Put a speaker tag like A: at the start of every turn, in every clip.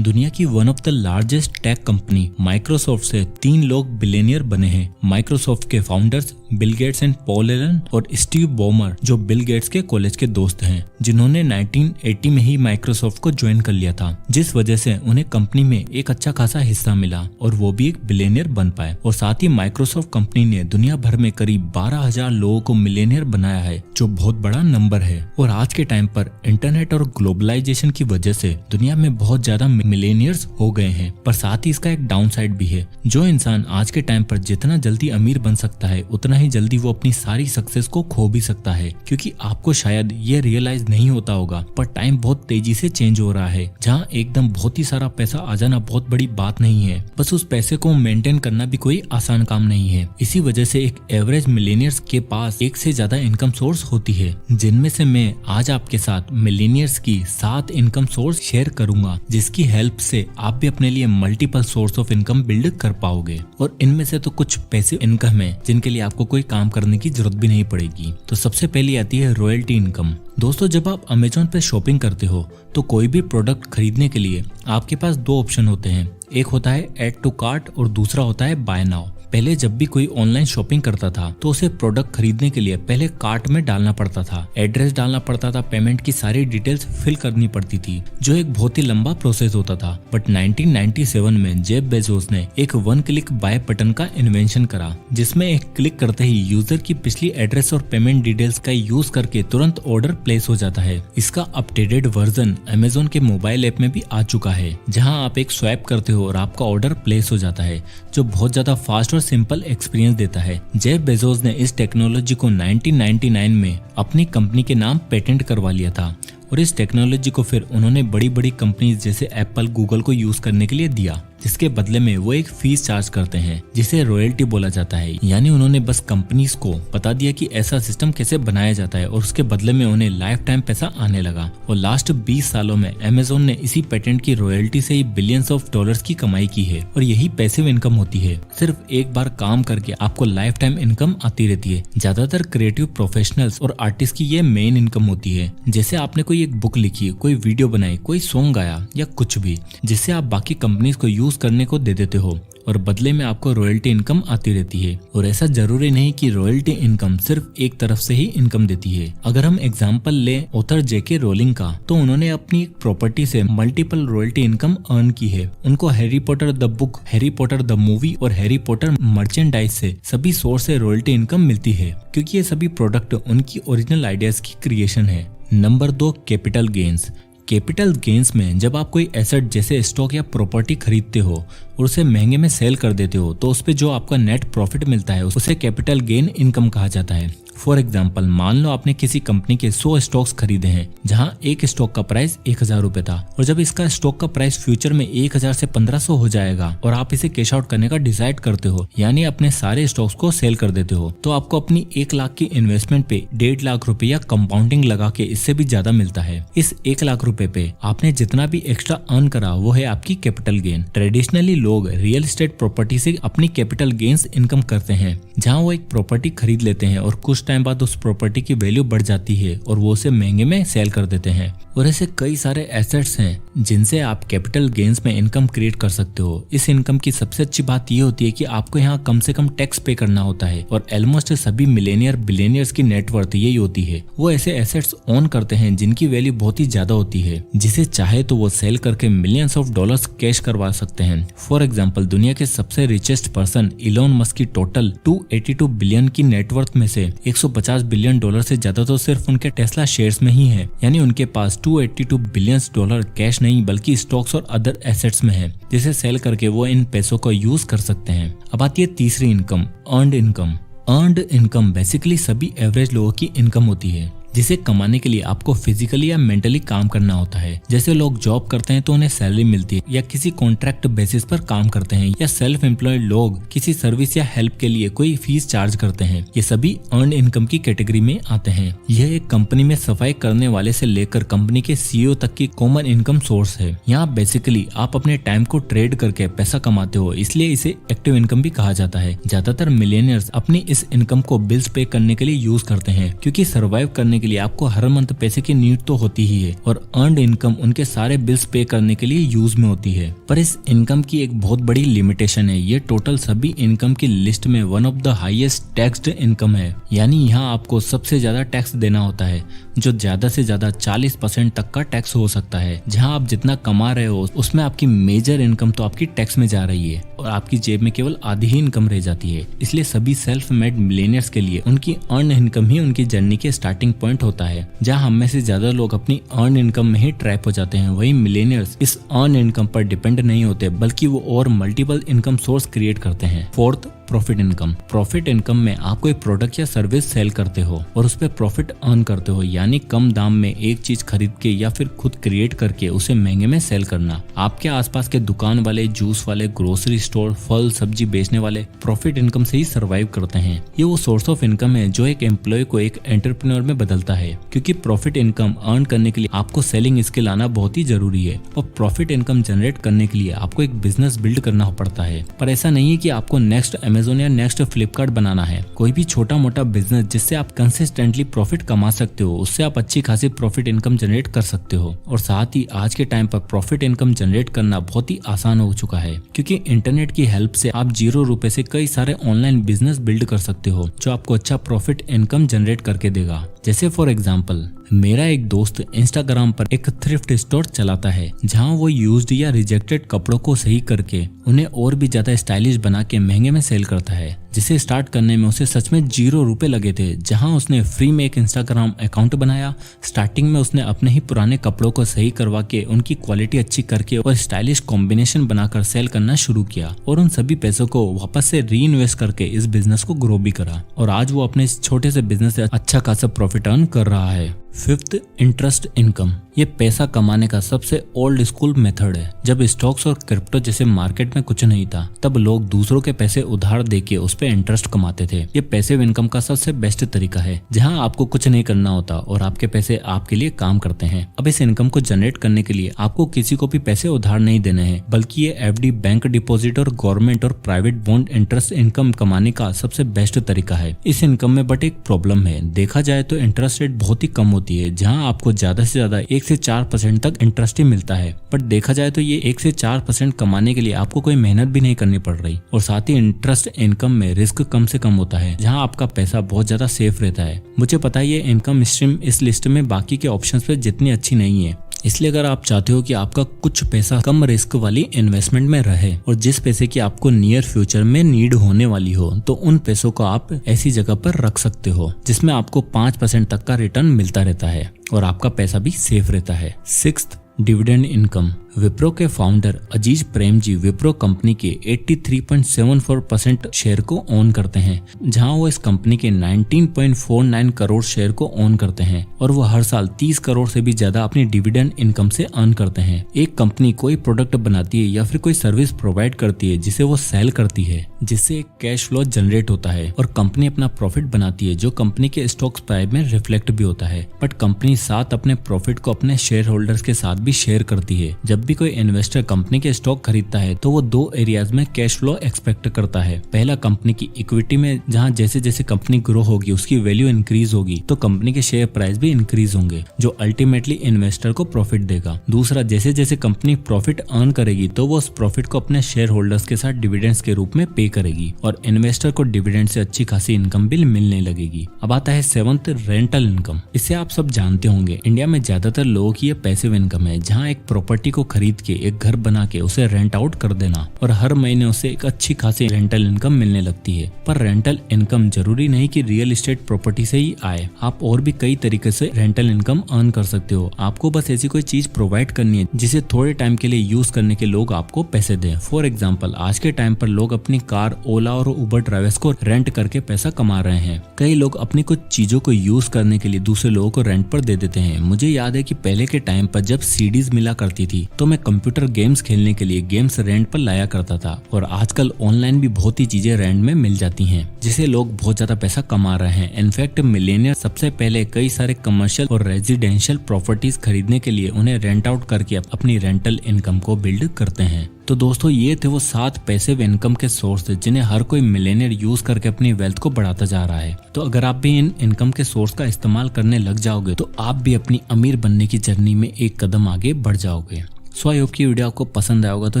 A: दुनिया की one of the largest tech company Microsoft से 3 लोग बिलियनियर बने हैं। माइक्रोसॉफ्ट के founders Bill Gates and Paul Allen और स्टीव बॉमर, जो बिल गेट्स के कॉलेज के दोस्त हैं, जिन्होंने 1980 में ही माइक्रोसॉफ्ट को ज्वाइन कर लिया था, जिस वजह से उन्हें कंपनी में एक अच्छा खासा हिस्सा मिला और वो भी एक बिलियनियर बन पाए। और साथ ही माइक्रोसॉफ्ट कंपनी ने दुनिया भर में करीब 12,000 लोगों को मिलियनियर बनाया है, जो बहुत बड़ा नंबर है। और आज के टाइम पर इंटरनेट और ग्लोबलाइजेशन की वजह से दुनिया में बहुत ज्यादा मिलियनियर्स हो गए हैं, पर साथ ही इसका एक डाउन साइड भी है। जो इंसान आज के टाइम पर जितना जल्दी अमीर बन सकता है, उतना ही जल्दी वो अपनी सारी सक्सेस को खो भी सकता है, क्योंकि आपको शायद ये रियलाइज नहीं होता होगा, पर टाइम बहुत तेजी से चेंज हो रहा है, जहाँ एकदम बहुत ही सारा पैसा आ जाना बहुत बड़ी बात नहीं है। बस उस पैसे को मेंटेन करना भी कोई आसान काम नहीं है। इसी वजह से एक एवरेज मिलियनियर्स के पास एक से ज्यादा इनकम सोर्स होती है, जिनमें से मैं आज आपके साथ मिलियनियर्स की 7 इनकम सोर्स शेयर करूंगा, जिसकी हेल्प से आप भी अपने लिए multiple source of income build कर पाओगे। और इनमें से तो कुछ पैसिव इनकम है जिनके लिए आपको कोई काम करने की जरूरत भी नहीं पड़ेगी। तो सबसे पहले आती है रॉयल्टी इनकम। दोस्तों, जब आप अमेजोन पे शॉपिंग करते हो तो कोई भी प्रोडक्ट खरीदने के लिए आपके पास 2 ऑप्शन होते हैं। एक होता है ऐड टू कार्ट और दूसरा होता है बाय नाउ। पहले जब भी कोई ऑनलाइन शॉपिंग करता था तो उसे प्रोडक्ट खरीदने के लिए पहले कार्ट में डालना पड़ता था, एड्रेस डालना पड़ता था, पेमेंट की सारी डिटेल्स फिल करनी पड़ती थी, जो एक बहुत ही लंबा प्रोसेस होता था। बट 1997 में जेफ बेजोस ने एक 1 क्लिक बाय बटन का इन्वेंशन करा, जिसमें एक क्लिक करते ही यूजर की पिछली एड्रेस और पेमेंट डिटेल्स का यूज करके तुरंत ऑर्डर प्लेस हो जाता है। इसका अपडेटेड वर्जन अमेजोन के मोबाइल ऐप में भी आ चुका है, जहां आप एक स्वैप करते हो और आपका ऑर्डर प्लेस हो जाता है, जो बहुत ज्यादा फास्ट सिंपल एक्सपीरियंस देता है। जेफ बेजोस ने इस टेक्नोलॉजी को 1999 में अपनी कंपनी के नाम पेटेंट करवा लिया था, और इस टेक्नोलॉजी को फिर उन्होंने बड़ी बड़ी कंपनीज जैसे एप्पल, गूगल को यूज करने के लिए दिया, जिसके बदले में वो एक फीस चार्ज करते हैं, जिसे रॉयल्टी बोला जाता है। यानी उन्होंने बस कंपनीज को बता दिया कि ऐसा सिस्टम कैसे बनाया जाता है, और उसके बदले में उन्हें लाइफ टाइम पैसा आने लगा। और लास्ट 20 सालों में अमेजोन ने इसी पेटेंट की रॉयल्टी से ही बिलियंस ऑफ डॉलर्स की कमाई की है। और यही पैसिव इनकम होती है, सिर्फ एक बार काम करके आपको लाइफ टाइम इनकम आती रहती है। ज्यादातर क्रिएटिव प्रोफेशनल्स और आर्टिस्ट की ये मेन इनकम होती है। जैसे आपने कोई एक बुक लिखी, कोई वीडियो बनाई, कोई सॉन्ग गाया या कुछ भी, जिससे आप बाकी कंपनीज को यूज करने को दे देते हो, और बदले में आपको रॉयल्टी इनकम आती रहती है। और ऐसा जरूरी नहीं कि रॉयल्टी इनकम सिर्फ एक तरफ से ही इनकम देती है। अगर हम एग्जांपल लें ऑथर जेके रोलिंग का, तो उन्होंने अपनी एक प्रॉपर्टी से मल्टीपल रॉयल्टी इनकम अर्न की है। उनको Harry Potter the book, Harry Potter the movie और हैरी पॉटर मर्चेंडाइज से सभी सोर्स से रॉयल्टी इनकम मिलती है, क्योंकि ये सभी प्रोडक्ट उनकी ओरिजिनल आइडियाज की क्रिएशन है। Number 2, capital gains. Capital gains में जब आप कोई एसेट जैसे स्टॉक या प्रॉपर्टी खरीदते हो और उसे महंगे में सेल कर देते हो, तो उस पे जो आपका नेट प्रॉफिट मिलता है उसे कैपिटल गेन इनकम कहा जाता है। फॉर एग्जाम्पल, मान लो आपने किसी कंपनी के 100 स्टॉक्स खरीदे हैं, जहां एक स्टॉक का प्राइस 1000 रुपए था, और जब इसका स्टॉक का प्राइस फ्यूचर में 1000 से 1500 हो जाएगा और आप इसे कैश आउट करने का डिसाइड करते हो, यानी अपने सारे स्टॉक्स को सेल कर देते हो, तो आपको अपनी 1 लाख की इन्वेस्टमेंट पे 1.5 लाख रुपया कंपाउंडिंग लगा के इससे भी ज्यादा मिलता है। इस 1 लाख रुपए पे आपने जितना भी एक्स्ट्रा अर्न करा वो है आपकी कैपिटल गेन। ट्रेडिशनली लोग रियल एस्टेट प्रॉपर्टी से अपनी कैपिटल गेन्स इनकम करते हैं, जहाँ वो एक प्रॉपर्टी खरीद लेते हैं और कुछ टाइम बाद उस प्रॉपर्टी की वैल्यू बढ़ जाती है और वो उसे महंगे में सेल कर देते हैं। और ऐसे कई सारे एसेट्स हैं जिनसे आप कैपिटल गेन्स में इनकम क्रिएट कर सकते हो। इस इनकम की सबसे अच्छी बात ये होती है कि आपको यहाँ कम से कम टैक्स पे करना होता है, और ऑलमोस्ट सभी मिलेनियर बिलियनियर्स की नेटवर्थ यही होती है। वो ऐसे एसेट्स ओन करते हैं जिनकी वैल्यू बहुत ही ज्यादा होती है, जिसे चाहे तो वो सेल करके मिलियंस ऑफ डॉलर्स कैश करवा सकते हैं। फॉर एग्जाम्पल, दुनिया के सबसे रिचेस्ट पर्सन इलॉन मस्क की टोटल 282 बिलियन की नेटवर्थ में से 150 बिलियन डॉलर से ज्यादा तो सिर्फ उनके टेस्ला शेयर्स में ही है। यानी उनके पास 282 बिलियन डॉलर कैश नहीं बल्कि स्टॉक्स और अदर एसेट्स में है, जिसे सेल करके वो इन पैसों का यूज कर सकते हैं। अब आती है तीसरी income, earned income. Earned income basically सभी एवरेज लोगों की इनकम होती है, जिसे कमाने के लिए आपको फिजिकली या मेंटली काम करना होता है। जैसे लोग जॉब करते हैं तो उन्हें सैलरी मिलती है, या किसी कॉन्ट्रैक्ट बेसिस पर काम करते हैं, या सेल्फ एम्प्लॉयड लोग किसी सर्विस या हेल्प के लिए कोई फीस चार्ज करते हैं। ये सभी अर्न इनकम की कैटेगरी में आते हैं। यह एक कंपनी में सफाई करने वाले से लेकर कंपनी के सीईओ तक की कॉमन इनकम सोर्स है। यहाँ बेसिकली आप अपने टाइम को ट्रेड करके पैसा कमाते हो, इसलिए इसे एक्टिव इनकम भी कहा जाता है। ज्यादातर मिलियनियर्स अपनी इस इनकम को बिल्स पे करने के लिए यूज करते हैं, क्योंकि सर्वाइव करने के लिए आपको हर मंथ पैसे की नीड तो होती ही है और अर्नड इनकम उनके सारे बिल्स पे करने के लिए यूज में होती है। पर इस इनकम की एक बहुत बड़ी लिमिटेशन है, ये टोटल सभी इनकम की लिस्ट में one of the highest taxed income है। यानी यहाँ आपको सबसे ज्यादा टैक्स देना होता है, जो ज्यादा से ज्यादा 40% तक का टैक्स हो सकता है। जहाँ आप जितना कमा रहे हो उसमें आपकी मेजर इनकम तो आपकी टैक्स में जा रही है और आपकी जेब में केवल आधी ही इनकम रह जाती है। इसलिए सभी सेल्फ मेड मिलेनियर्स के लिए उनकी अर्न इनकम ही उनकी जर्नी के स्टार्टिंग पॉइंट होता है। जहाँ हम में से ज्यादा लोग अपनी अर्न इनकम में ही ट्रैप हो जाते हैं, वही मिलेनियर्स इस अर्न इनकम पर डिपेंड नहीं होते, बल्कि वो और मल्टीपल इनकम सोर्स क्रिएट करते हैं। Fourth, profit income. Profit income में आप कोई प्रोडक्ट या सर्विस सेल करते हो और उस पर प्रॉफिट अर्न करते हो, यानी कम दाम में एक चीज खरीद के या फिर खुद क्रिएट करके उसे महंगे में सेल करना। आपके आसपास के दुकान वाले, जूस वाले, ग्रोसरी स्टोर, फल सब्जी बेचने वाले प्रॉफिट इनकम से ही सर्वाइव करते हैं। ये वो सोर्स ऑफ इनकम है जो एक एम्प्लॉय को एक एंटरप्रेन्योर में बदलता है, क्योंकि प्रॉफिट इनकम अर्न करने के लिए आपको सेलिंग स्किल आना बहुत ही जरूरी है और प्रॉफिट इनकम जनरेट करने के लिए आपको एक बिजनेस बिल्ड करना पड़ता है। पर ऐसा नहीं है कि आपको नेक्स्ट अमेजोन या नेक्स्ट फ्लिपकार्ट बनाना है। कोई भी छोटा मोटा बिजनेस जिससे आप कंसिस्टेंटली प्रॉफिट कमा सकते हो, उससे आप अच्छी खासी प्रॉफिट इनकम जनरेट कर सकते हो। और साथ ही आज के टाइम पर प्रॉफिट इनकम जनरेट करना बहुत ही आसान हो चुका है, क्योंकि इंटरनेट की हेल्प से आप 0 रुपए से कई सारे ऑनलाइन बिजनेस बिल्ड कर सकते हो जो आपको अच्छा प्रॉफिट इनकम जनरेट करके देगा। जैसे फॉर एग्जाम्पल, मेरा एक दोस्त इंस्टाग्राम पर एक थ्रिफ्ट स्टोर चलाता है, जहां वो यूज्ड या रिजेक्टेड कपड़ों को सही करके उन्हें और भी ज्यादा स्टाइलिश बना के महंगे में सेल करता है, जिसे स्टार्ट करने में उसे सच में 0 रुपए लगे थे। जहां उसने फ्री में एक इंस्टाग्राम अकाउंट बनाया, स्टार्टिंग में उसने अपने ही पुराने कपड़ों को सही करवा के उनकी क्वालिटी अच्छी करके और स्टाइलिश कॉम्बिनेशन बनाकर सेल करना शुरू किया और उन सभी पैसों को वापस से री इन्वेस्ट करके इस बिजनेस को ग्रो भी करा और आज वो अपने इस छोटे से बिजनेस से अच्छा खासा प्रॉफिट अर्न कर रहा है। Fifth, interest income. ये पैसा कमाने का सबसे ओल्ड स्कूल मेथड है। जब स्टॉक्स और क्रिप्टो जैसे मार्केट में कुछ नहीं था, तब लोग दूसरों के पैसे उधार देके उस पे इंटरेस्ट कमाते थे। ये पैसिव इनकम का सबसे बेस्ट तरीका है, जहां आपको कुछ नहीं करना होता और आपके पैसे आपके लिए काम करते हैं। अब इस इनकम को जनरेट करने के लिए आपको किसी को भी पैसे उधार नहीं देने हैं, बल्कि ये एफडी, बैंक डिपॉजिट और गवर्नमेंट और प्राइवेट बॉन्ड इंटरेस्ट इनकम कमाने का सबसे बेस्ट तरीका है। इस इनकम में बट एक प्रॉब्लम है, देखा जाए तो इंटरेस्ट रेट बहुत ही कम होती है, जहां आपको ज्यादा से ज्यादा 1 से 4% तक इंटरेस्ट ही मिलता है। बट देखा जाए तो ये 1 से 4% कमाने के लिए आपको कोई मेहनत भी नहीं करनी पड़ रही और साथ ही इंटरेस्ट इनकम में रिस्क कम से कम होता है, जहां आपका पैसा बहुत ज्यादा सेफ रहता है। मुझे पता है ये इनकम स्ट्रीम इस लिस्ट में बाकी के ऑप्शंस पे जितनी अच्छी नहीं है, इसलिए अगर आप चाहते हो कि आपका कुछ पैसा कम रिस्क वाली इन्वेस्टमेंट में रहे और जिस पैसे की आपको नियर फ्यूचर में नीड होने वाली हो, तो उन पैसों को आप ऐसी जगह पर रख सकते हो जिसमें आपको 5% तक का रिटर्न मिलता रहता है और आपका पैसा भी सेफ रहता है। Sixth, dividend income. विप्रो के founder Azim Premji Wipro company के 83.74% शेयर को ओन करते हैं, जहां वो इस कंपनी के 19.49 करोड़ शेयर को ओन करते हैं और वो हर साल 30 करोड़ से भी ज्यादा अपनी डिविडेंड इनकम से अर्न करते हैं। एक कंपनी कोई प्रोडक्ट बनाती है या फिर कोई सर्विस प्रोवाइड करती है जिसे वो सेल करती है, जिससे एक कैश फ्लो जनरेट होता है और कंपनी अपना प्रॉफिट बनाती है, जो कंपनी के स्टॉक प्राइस में रिफ्लेक्ट भी होता है। बट कंपनी साथ अपने प्रॉफिट को अपने शेयर होल्डर्स के साथ भी शेयर करती है। जब भी कोई इन्वेस्टर कंपनी के स्टॉक खरीदता है तो वो 2 एरियाज में कैश फ्लो एक्सपेक्ट करता है। पहला, कंपनी की इक्विटी में, जहां जैसे जैसे कंपनी ग्रो होगी उसकी वैल्यू इंक्रीज होगी तो कंपनी के शेयर प्राइस भी इंक्रीज होंगे, जो अल्टीमेटली इन्वेस्टर को प्रॉफिट देगा। दूसरा, जैसे जैसे कंपनी प्रॉफिट अर्न करेगी तो वो उस प्रॉफिट को अपने शेयर होल्डर्स के साथ डिविडेंड्स के रूप में पे करेगी और इन्वेस्टर को डिविडेंड से अच्छी खासी इनकम भी मिलने लगेगी। अब आता है 7th, रेंटल इनकम। इसे आप सब जानते होंगे, इंडिया में ज्यादातर लोगों की ये पैसिव इनकम है, जहाँ एक प्रॉपर्टी को खरीद के, एक घर बना के उसे रेंट आउट कर देना और हर महीने उसे एक अच्छी खासी रेंटल इनकम मिलने लगती है। पर रेंटल इनकम जरूरी नहीं कि रियल एस्टेट प्रॉपर्टी से ही आए, आप और भी कई तरीके से रेंटल इनकम अर्न कर सकते हो। आपको बस ऐसी कोई चीज प्रोवाइड करनी है जिसे थोड़े टाइम के लिए यूज करने के लोग आपको पैसे दें। फॉर एग्जाम्पल, आज के टाइम पर लोग अपनी कार, ओला और उबर ड्राइवर्स को रेंट करके पैसा कमा रहे हैं। कई लोग अपनी कुछ चीजों को यूज करने के लिए दूसरे लोगों को रेंट पर दे देते हैं। मुझे याद है कि पहले के टाइम पर जब सीडीज मिला करती थी तो मैं कंप्यूटर गेम्स खेलने के लिए गेम्स रेंट पर लाया करता था और आजकल ऑनलाइन भी बहुत ही चीजें रेंट में मिल जाती हैं, जिसे लोग बहुत ज्यादा पैसा कमा रहे हैं। इनफैक्ट मिलेनियर सबसे पहले कई सारे कमर्शियल और रेजिडेंशियल प्रॉपर्टीज खरीदने के लिए उन्हें रेंट आउट करके अपनी रेंटल इनकम को बिल्ड करते हैं। तो दोस्तों ये थे वो 7 पैसिव इनकम के सोर्स जिन्हें हर कोई मिलियनियर यूज करके अपनी वेल्थ को बढ़ाता जा रहा है। तो अगर आप भी इन इनकम के सोर्स का इस्तेमाल करने लग जाओगे तो आप भी अपनी अमीर बनने की जर्नी में एक कदम आगे बढ़ जाओगे। सो आई होप की वीडियो आपको पसंद आया होगा तो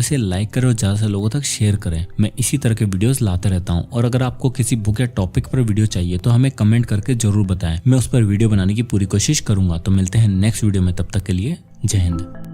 A: इसे लाइक करें और ज्यादा से लोगों तक शेयर करें। मैं इसी तरह के वीडियोस लाता रहता हूं और अगर आपको किसी बुक या टॉपिक पर वीडियो चाहिए तो हमें कमेंट करके जरूर बताएं। मैं उस पर वीडियो बनाने की पूरी कोशिश करूंगा। तो मिलते हैं नेक्स्ट वीडियो में, तब तक के लिए जय हिंद।